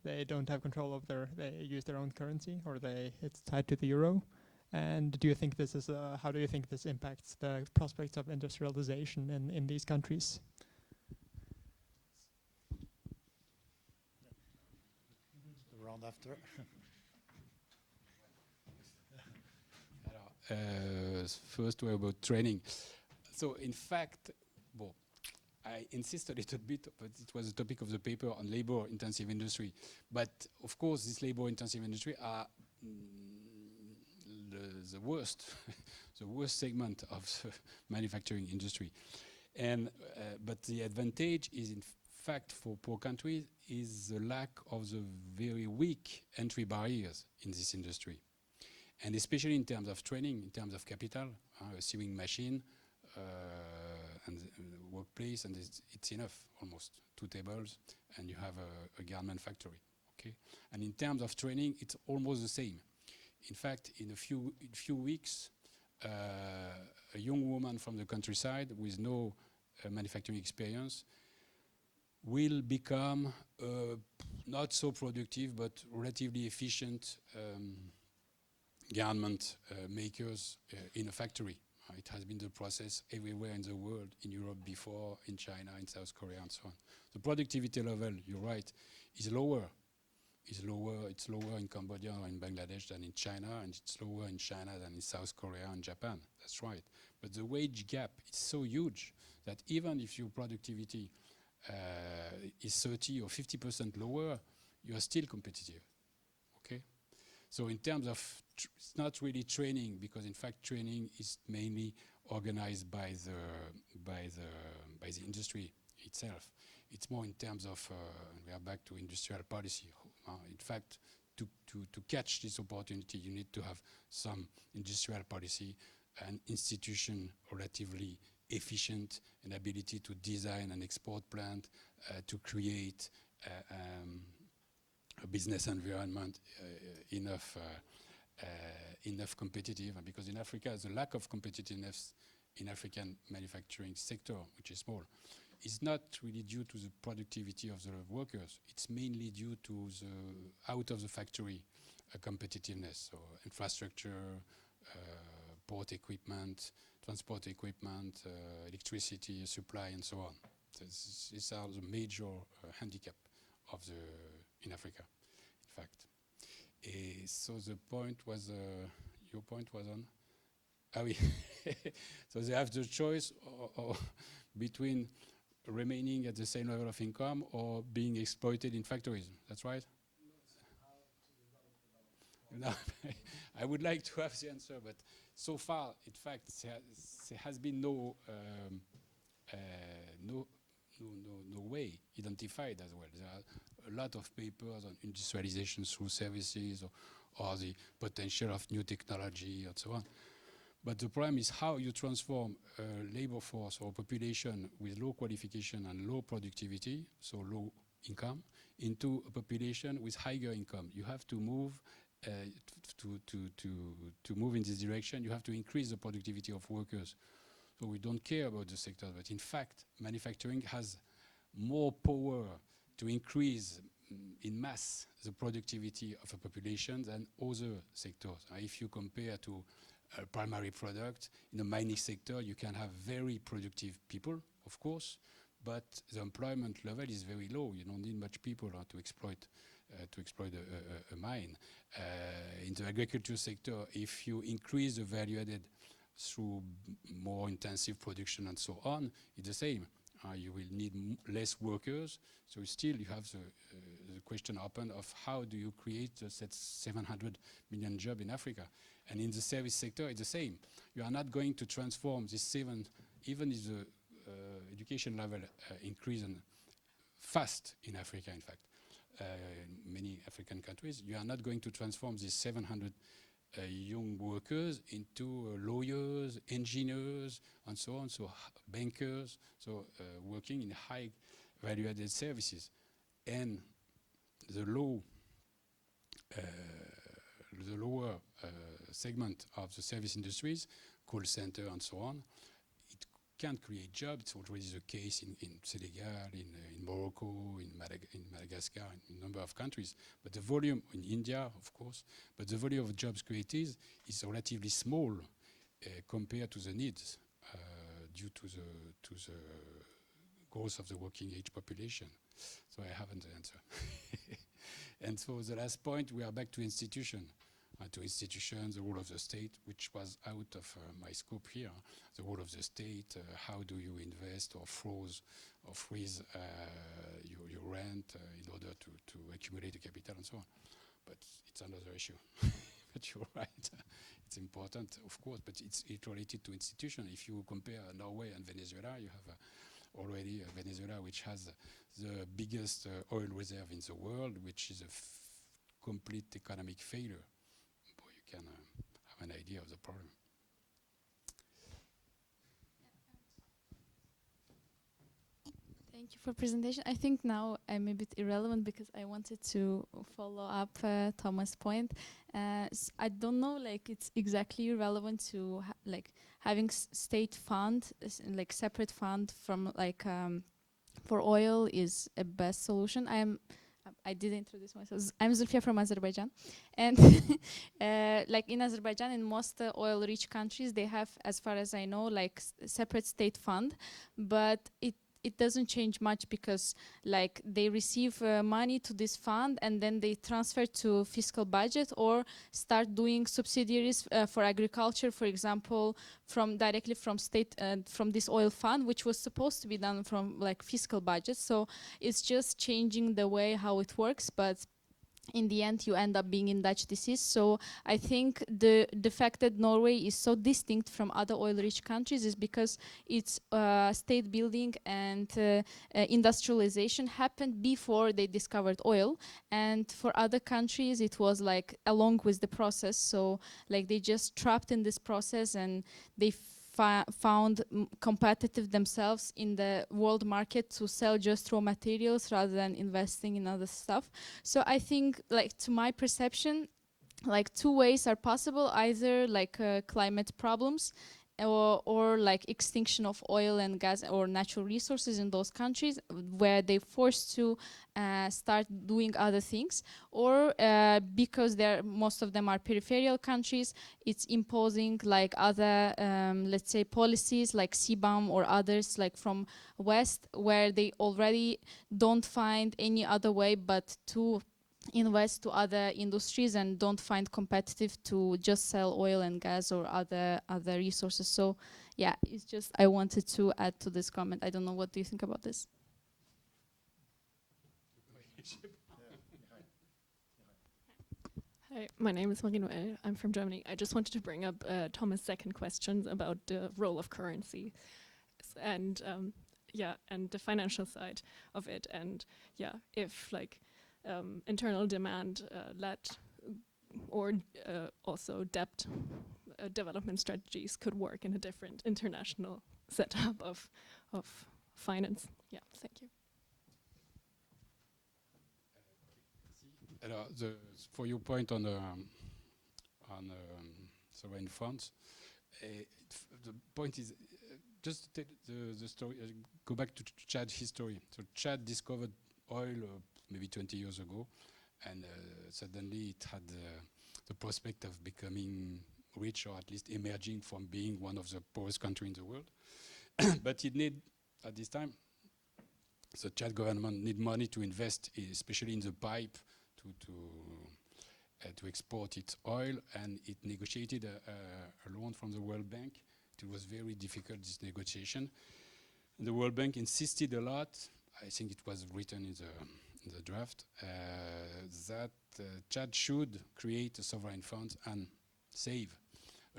they don't have control of they use their own currency, or it's tied to the euro. And do you think this is how do you think this impacts the prospects of industrialization in these countries? The round after. First way about training. So in fact, well, I insist a little bit, but it was the topic of the paper on labor-intensive industry. But of course, this labor-intensive industry are the worst, the worst segment of the manufacturing industry. And but the advantage is, in fact, for poor countries, is the lack of the very weak entry barriers in this industry. And especially in terms of training, in terms of capital, a sewing machine, and workplace, and it's enough, almost 2 tables, and you have a garment factory. Okay, and in terms of training, it's almost the same. In fact, in a few weeks, a young woman from the countryside with no manufacturing experience will become not so productive but relatively efficient garment makers in a factory. It has been the process everywhere in the world, in Europe before, in China, in South Korea, and so on. The productivity level, you're right, is lower. It's lower in Cambodia or in Bangladesh than in China, and it's lower in China than in South Korea and Japan. That's right. But the wage gap is so huge that even if your productivity is 30 or 50% lower, you are still competitive. Okay? So in terms of, it's not really training, because in fact training is mainly organized by the industry itself. It's more in terms of, we are back to industrial policy. In fact, to catch this opportunity, you need to have some industrial policy, an institution relatively efficient, an ability to design an export plant, to create a business environment enough competitive. And because in Africa, the lack of competitiveness in African manufacturing sector, which is small, is not really due to the productivity of the workers. It's mainly due to the out of the factory competitiveness. So infrastructure, port equipment, transport equipment, electricity supply, and so on. These are the major handicap of in Africa, in fact. So the point was, your point was on? Ah oui. So they have the choice or between remaining at the same level of income or being exploited in factories. That's right? No, I would like to have the answer, but so far, in fact, there has been no way identified as well. There are a lot of papers on industrialization through services or the potential of new technology and so on. But the problem is how you transform a labor force or population with low qualification and low productivity, so low income, into a population with higher income. You have to move to move in this direction. You have to increase the productivity of workers. So we don't care about the sector, but in fact, manufacturing has more power to increase in mass the productivity of a population than other sectors. If you compare to a primary product, in the mining sector, you can have very productive people, of course, but the employment level is very low. You don't need much people to exploit a mine. In the agriculture sector, if you increase the value added through more intensive production and so on, it's the same. You will need less workers, so still you have the question open of how do you create that 700 million jobs in Africa. And in the service sector, it's the same. You are not going to transform this even if the education level increases fast in Africa, in fact. In many African countries, you are not going to transform these 700 young workers into lawyers, engineers, and so on, so bankers, so working in high value-added services. And the lower segment of the service industries, call center and so on, it can't create jobs. It's already the case in Senegal, in Morocco, in Madagascar, in a number of countries. But the volume in India, of course, but the volume of jobs created is relatively small compared to the needs due to the growth of the working age population. So I haven't the answer. And so the last point, we are back to institutions, the role of the state, which was out of my scope here. The role of the state, how do you invest or freeze your rent in order to accumulate the capital and so on. But it's another issue. But you're right, it's important, of course, but it's related to institutions. If you compare Norway and Venezuela, you have already Venezuela, which has the biggest oil reserve in the world, which is a complete economic failure. Boy, you can have an idea of the problem. Thank you for presentation. I think now I'm a bit irrelevant because I wanted to follow up Thomas' point. I don't know, like it's exactly relevant to like having state fund, like separate fund from like for oil is a best solution. I did introduce myself. I'm Zulfia from Azerbaijan, and like in Azerbaijan, in most oil-rich countries, they have, as far as I know, like separate state fund, but it doesn't change much because like they receive money to this fund and then they transfer to fiscal budget or start doing subsidiaries for agriculture, for example, directly from state from this oil fund, which was supposed to be done from like fiscal budget. So it's just changing the way how it works, but in the end you end up being in Dutch disease. So I think the fact that Norway is so distinct from other oil-rich countries is because its state building and industrialization happened before they discovered oil, and for other countries it was like along with the process. So like they just trapped in this process and they found competitive themselves in the world market to sell just raw materials rather than investing in other stuff. So I think, like, to my perception, like two ways are possible: either like climate problems or like extinction of oil and gas or natural resources in those countries where they're forced to start doing other things, or because most of them are peripheral countries, it's imposing like other let's say policies like CBAM or others like from West, where they already don't find any other way but to invest to other industries and don't find competitive to just sell oil and gas or other resources. So yeah, it's just I wanted to add to this comment. I don't know, what do you think about this? Hi, my name is Marie-Noël. I'm from Germany. I just wanted to bring up Thomas' second question about the role of currency and and the financial side of it, and yeah, if like internal demand led or also debt development strategies could work in a different international setup of finance. Yeah, thank you. For your point on sovereign funds, the point is just to take the story. Go back to Chad's history. So Chad discovered oil maybe 20 years ago, and suddenly it had the prospect of becoming rich, or at least emerging from being one of the poorest countries in the world. But it need, at this time, the Chad government need money to invest, especially in the pipe, to export its oil, and it negotiated a loan from the World Bank. It was very difficult, this negotiation. The World Bank insisted a lot. I think it was written in the draft that Chad should create a sovereign fund and save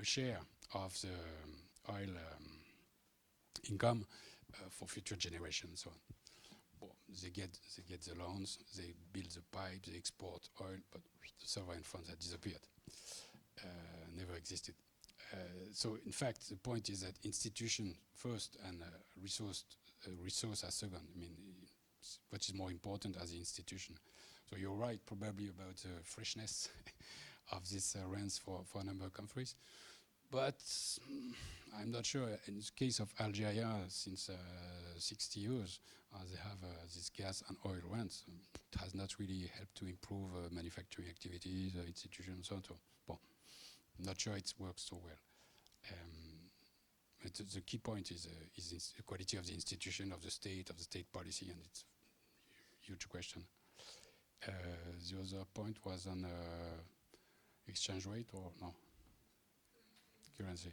a share of the oil income for future generations. So they get the loans, they build the pipe, they export oil, but the sovereign funds had disappeared. never existed. So in fact, the point is that institution first and resource as second. I mean, what is more important as an institution. So you're right, probably about the freshness of these rents for a number of countries. But I'm not sure. In the case of Algeria, since 60 years, they have this gas and oil rents. It has not really helped to improve manufacturing activities, institutions, so on. So, well, I'm not sure it works so well. But the key point is the quality of the institution, of the state policy, and it's a huge question. The other point was on exchange rate or no? Currency.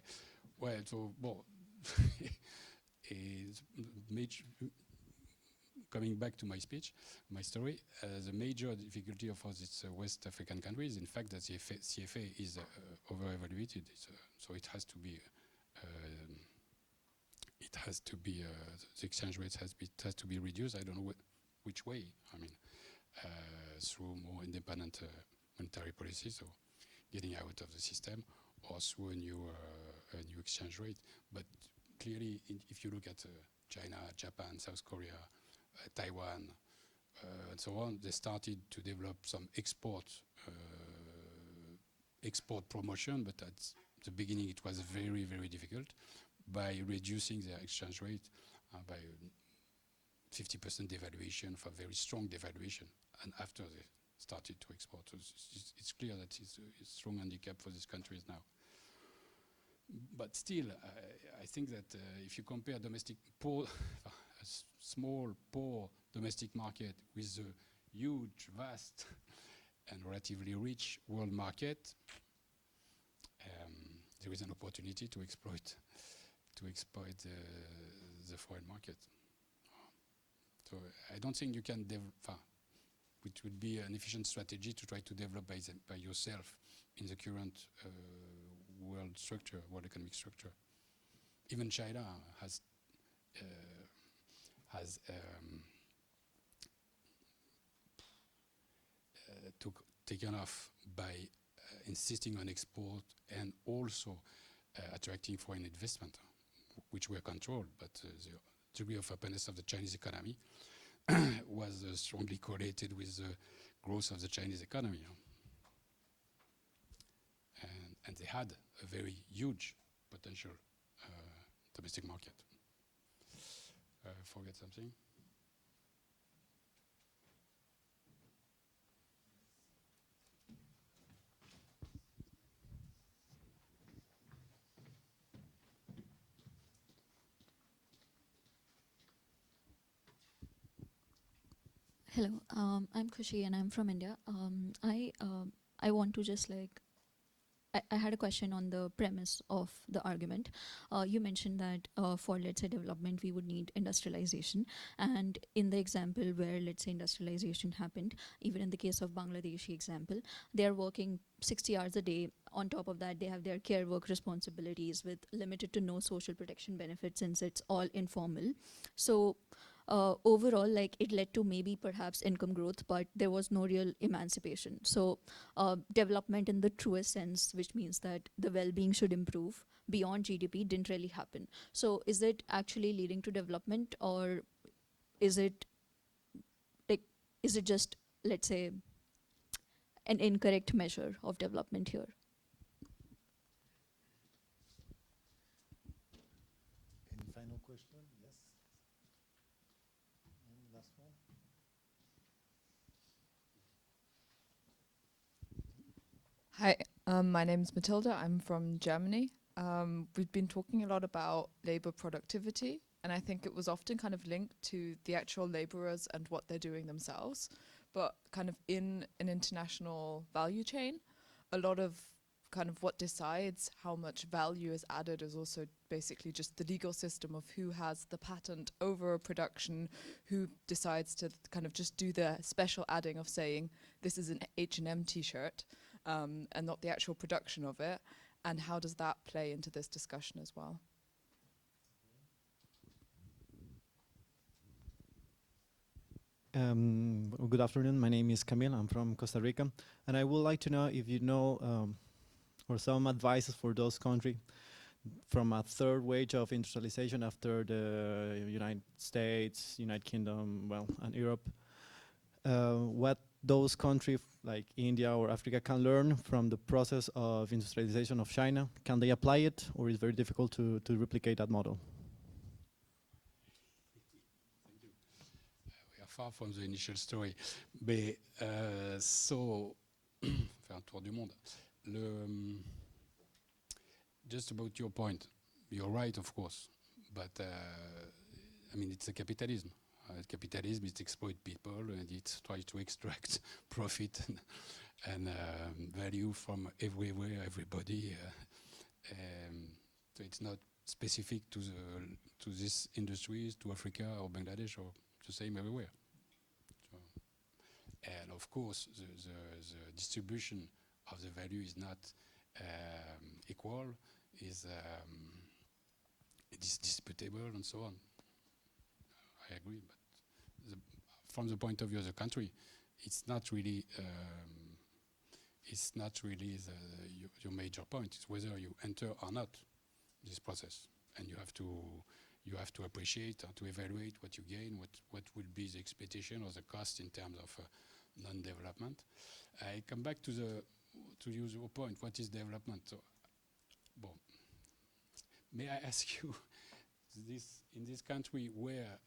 Well, so, well, coming back to my speech, my story, the major difficulty of all these West African countries, in fact, that the CFA is over-evaluated. So it has to be, the exchange rate has to be reduced. I don't know which way. I mean, through more independent monetary policy, so getting out of the system, or through a new exchange rate. But clearly, if you look at China, Japan, South Korea, Taiwan, and so on, they started to develop some export promotion, but at the beginning it was very, very difficult by reducing their exchange rate by 50% devaluation, for very strong devaluation, and after they started to export. So it's clear that it's a strong handicap for these countries now. But still, I think that if you compare domestic poor, a small, poor domestic market with a huge, vast, and relatively rich world market, there is an opportunity to exploit the foreign market. So I don't think you can it would be an efficient strategy to try to develop by yourself in the current world economic structure. Even China has taken off by insisting on export and also attracting foreign investment, which were controlled, but the degree of openness of the Chinese economy was strongly correlated with the growth of the Chinese economy. And they had a very huge potential domestic market. Forget something? Hello, I'm Khushi and I'm from India. I want to just I had a question on the premise of the argument. You mentioned that for, let's say, development, we would need industrialization. And in the example where, let's say, industrialization happened, even in the case of Bangladeshi example, they're working 60 hours a day. On top of that, they have their care work responsibilities with limited to no social protection benefits since it's all informal. So overall, it led to maybe perhaps income growth, but there was no real emancipation. So development in the truest sense, which means that the well-being should improve beyond GDP, didn't really happen. So is it actually leading to development, or is it just, let's say, an incorrect measure of development here? Any final question? Yes. Last one. Hi, my name is Matilda. I'm from Germany. We've been talking a lot about labor productivity, and I think it was often kind of linked to the actual laborers and what they're doing themselves. But kind of in an international value chain, a lot of kind of what decides how much value is added is also basically just the legal system of who has the patent over production, who decides to kind of just do the special adding of saying this is an H&M t-shirt, and not the actual production of it, and how does that play into this discussion as well? Good afternoon, my name is Camille, I'm from Costa Rica, and I would like to know if you know or some advices for those countries from a third wave of industrialization after the United States, United Kingdom, well, and Europe. What those countries like India or Africa can learn from the process of industrialization of China? Can they apply it, or is it very difficult to replicate that model? We are far from the initial story. But, so, faire un tour du monde. Just about your point, you're right, of course, but I mean, it's a capitalism. Capitalism is to exploit people and it tries to extract profit and value from everywhere, everybody. So it's not specific to these industries, to Africa or Bangladesh, or the same everywhere. So, and of course, the distribution of the value is not equal, is disputable, and so on. I agree, but from the point of view of the country, it's not really your major point. It's whether you enter or not this process, and you have to appreciate or to evaluate what you gain, what will be the expectation or the cost in terms of non-development. I come back to use your point. What is development? So, bon, may I ask you, in this country where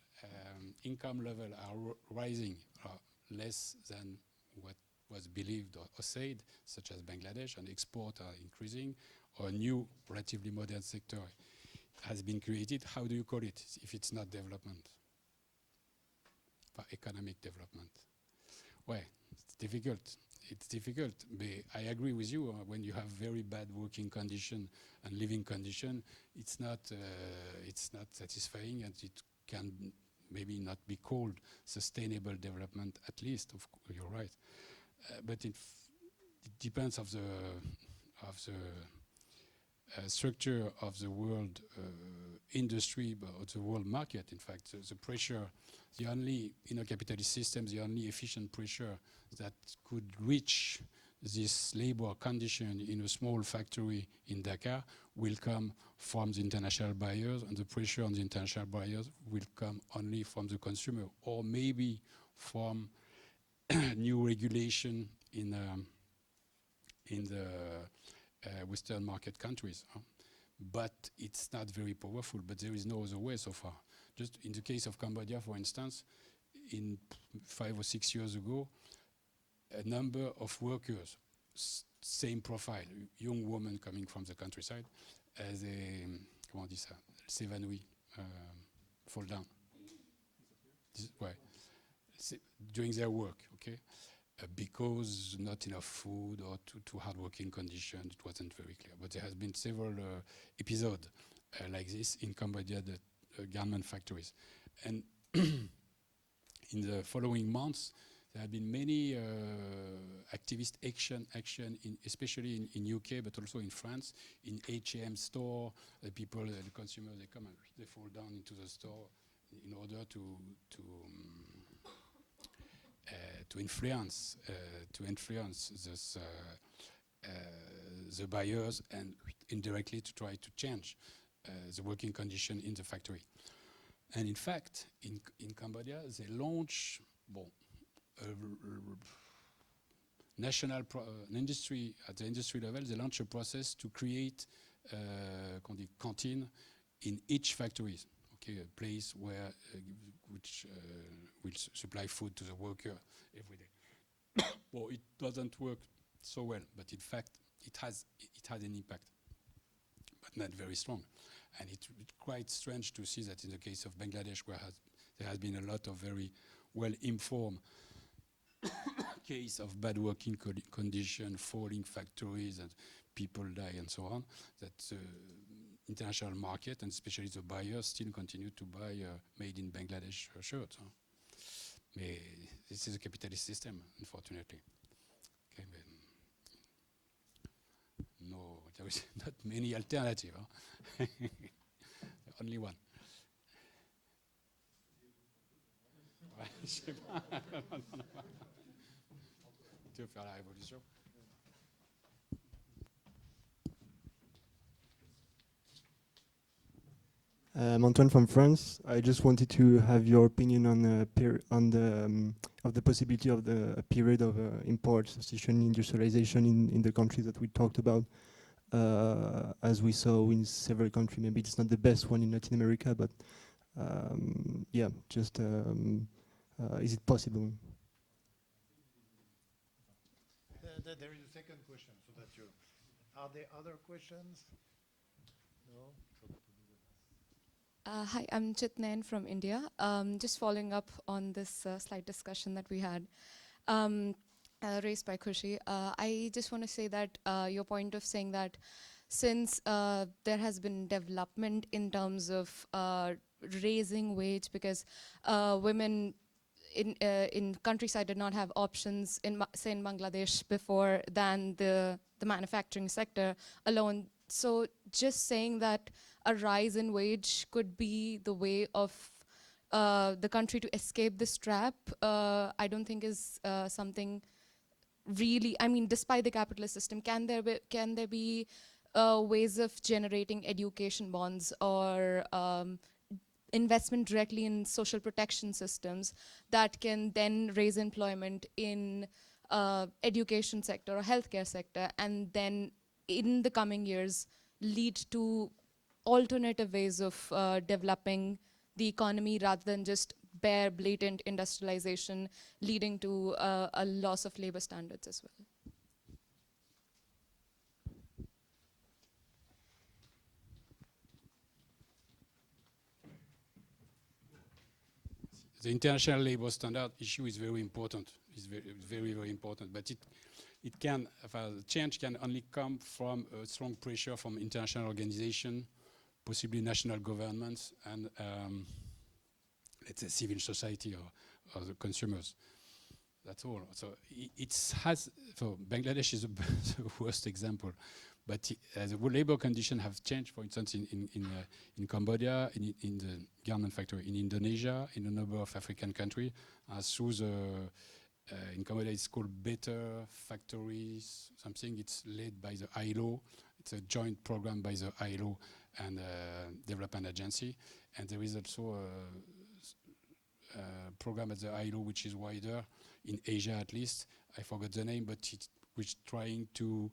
income levels are rising less than what was believed or said, such as Bangladesh, and exports are increasing, or a new, relatively modern sector has been created, how do you call it if it's not development? Economic development. Well, it's difficult. It's difficult, but I agree with you. When you have very bad working condition and living condition, it's not satisfying, and it can maybe not be called sustainable development. At least, you're right. But it depends of the structure of the world industry, but the world market. In fact, the pressure, in a capitalist system, the only efficient pressure that could reach this labor condition in a small factory in Dhaka will come from the international buyers, and the pressure on the international buyers will come only from the consumer, or maybe from new regulation in the Western market countries. But it's not very powerful, but there is no other way so far. Just in the case of Cambodia, for instance, in 5 or 6 years ago, a number of workers, same profile, young woman coming from the countryside, as comment on dit ça, s'évanouit, fall down. During their work, okay? Because not enough food or too hard working conditions, it wasn't very clear. But there has been several episodes like this in Cambodia, the garment factories. And in the following months, there have been many activist action especially in UK, but also in France, in H&M store. The people, the consumers, they come and they fall down into the store in order to influence this, the buyers, and indirectly to try to change the working condition in the factory. And in fact, in Cambodia, they launch national industry at the industry level. They launch a process to create canteen in each factory. Okay, a place where which will supply food to the worker every day. Well, it doesn't work so well, but in fact, it has an impact, but not very strong. And it's quite strange to see that in the case of Bangladesh, where there has been a lot of very well-informed case of bad working condition, falling factories, and people die, and so on, that international market, and especially the buyers, still continue to buy made in Bangladesh shirts. But this is a capitalist system, unfortunately. Okay, no, there is not many alternatives. Only one. Tu veux faire la révolution? I'm Antoine from France. I just wanted to have your opinion on the possibility of a period of import, substitution, industrialization in the countries that we talked about. As we saw in several countries, maybe it's not the best one in Latin America, but yeah, just is it possible? There is a second question, so that you. Are there other questions? No. Hi, I'm Chitnain from India. Just following up on this slight discussion that we had raised by Khushi. I just want to say that your point of saying that since there has been development in terms of raising wage, because women in countryside did not have options in say in Bangladesh before than the manufacturing sector alone. So just saying that a rise in wage could be the way of the country to escape this trap, I don't think is something really, I mean, despite the capitalist system, can there be ways of generating education bonds or investment directly in social protection systems that can then raise employment in education sector or healthcare sector, and then in the coming years lead to alternative ways of developing the economy rather than just bare blatant industrialization leading to a loss of labor standards as well? The international labor standard issue is very important. It's very, very important. But it can, change can only come from a strong pressure from international organizations, possibly national governments, and let's say civil society or the consumers. That's all. So so Bangladesh is the worst example. But the labor conditions have changed, for instance, in Cambodia, in the garment factory, in Indonesia, in a number of African countries. Through in Cambodia, it's called Better Factories, something. It's led by the ILO. It's a joint program by the ILO and Development Agency. And there is also a program at the ILO which is wider, in Asia at least. I forgot the name, but which is trying to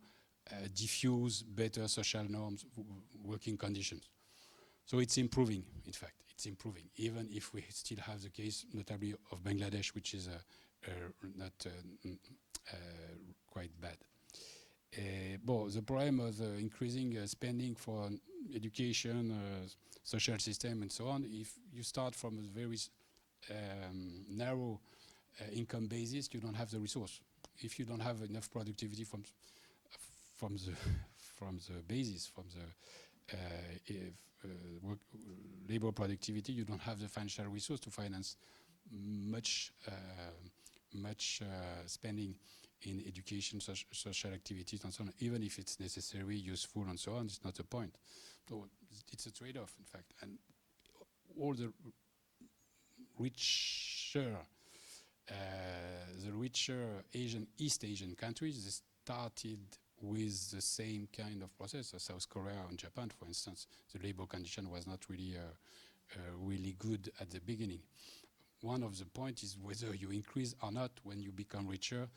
diffuse better social norms, working conditions. So it's improving, in fact, it's improving, even if we still have the case, notably of Bangladesh, which is not quite bad. But the problem of increasing spending for education, social system, and so on, if you start from a very narrow income basis, you don't have the resource. If you don't have enough productivity from the basis, from the labor productivity, you don't have the financial resource to finance much spending in education, social activities, and so on. Even if it's necessary, useful, and so on, it's not the point. So it's a trade-off, in fact. And all the richer East Asian countries, they started with the same kind of process. So South Korea and Japan, for instance, the labor condition was not really really good at the beginning. One of the points is whether you increase or not when you become richer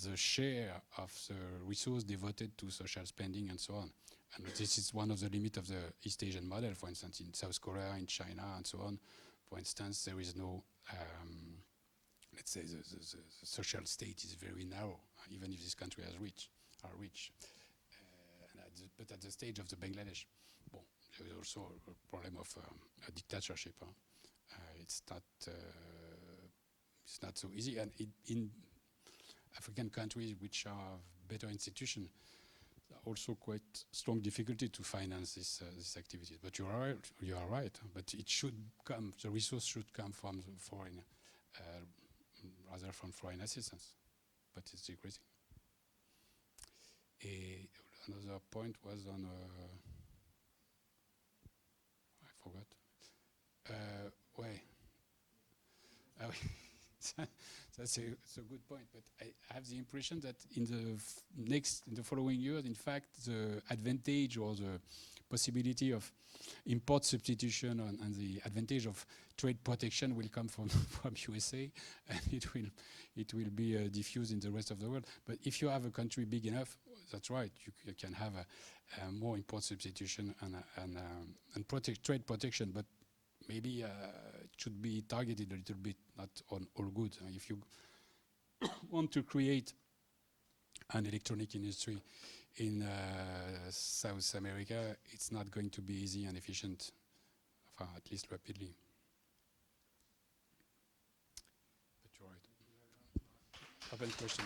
the share of the resource devoted to social spending and so on. And this is one of the limits of the East Asian model, for instance, in South Korea, in China, and so on. For instance, there is no, let's say the social state is very narrow, even if this country are rich. But at the stage of the Bangladesh, there is also a problem of a dictatorship. It's not so easy, and in African countries which are better institutions, also quite strong difficulty to finance this activities. But you are right. But it should come. The resource should come from the foreign, rather from foreign assistance. But it's decreasing. Another point was on. I forgot. Wait. That's a good point, but I have the impression that in the following years, in fact, the advantage or the possibility of import substitution and the advantage of trade protection will come from USA, and it will be diffused in the rest of the world. But if you have a country big enough, that's right, you can have a more import substitution and trade protection, but maybe it should be targeted a little bit, not on all goods. If you want to create an electronic industry in South America, it's not going to be easy and efficient, at least rapidly. But you're right. Open question.